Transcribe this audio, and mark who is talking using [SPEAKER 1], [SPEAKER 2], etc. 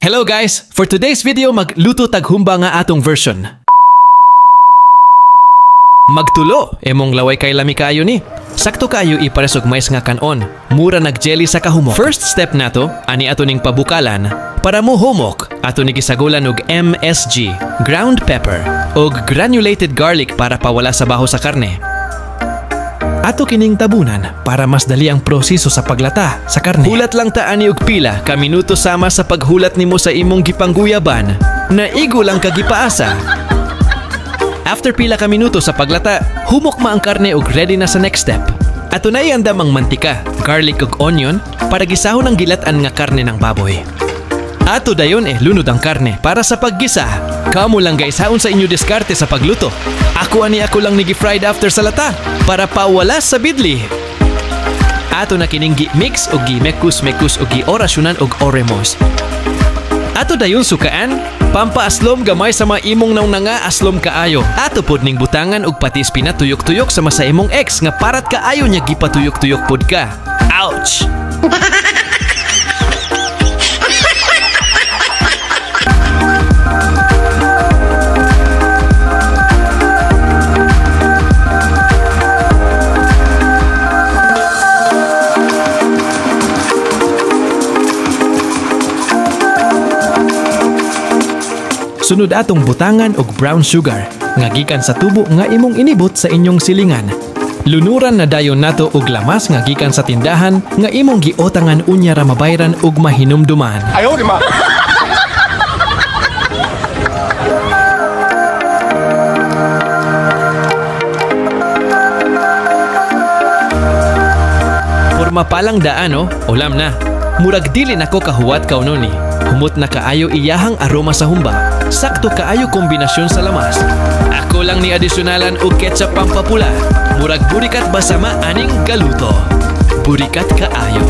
[SPEAKER 1] Hello guys! For today's video, magluto taghumba nga atong version. Magtulo, emong laway kay lami kaayo ni. Sakto kaayo ipares og mais nga kanon. Mura nag-jelly sa kahumok. First step nato, ani ato ning pabukalan. Para mo humok, ato ni gisagulan og MSG, ground pepper, og granulated garlic para pawala sa baho sa karne. Ato kining tabunan para mas dali ang proseso sa paglata sa karne. Hulat lang ta ani og pila ka minuto sama sa paghulat nimo sa imong gipangguyaban. Naigo lang ka gipaasa. After pila ka minuto sa paglata, humok ma ang karne ug ready na sa next step. Ato na iandam ang mantika, garlic ug onion para gisahon ang gilatan nga karne ng baboy. Ato dayon lunod ang karne para sa paggisa. Kamo lang guys, haon sa inyo diskarte sa pagluto. Ako lang ni gi-fried after sa lata para pawala sa bidli. Ato na kining gi-mix o gi-mekus-mekus o gi-orasyonan og oremos. Ato dayon sukaan, pampaaslom gamay sa mga imong naunanga aslom kaayo. Ato pod ning butangan og patis pinatuyok-tuyok sa masa imong ex nga parat kaayo niya gipatuyok-tuyok pod ka. Ouch! Sunod atong butangan og brown sugar nga gikan sa tubo nga imong inibot sa inyong silingan. Lunuran na dayon nato og lamas nga gikan sa tindahan nga imong giotangan unya ra mabayran og mahinumduman.
[SPEAKER 2] Ayaw di ma.
[SPEAKER 1] Porma palang daan ulam na. Murag dili nako kahuwat kauno ni. Humot na kaayo iyahang aroma sa humba. Sakto kaayo kombinasyon sa lamas. Ako lang ni adisyonalan og ketchup pampapula. Murag burikat basama aning galuto. Burikat kaayo.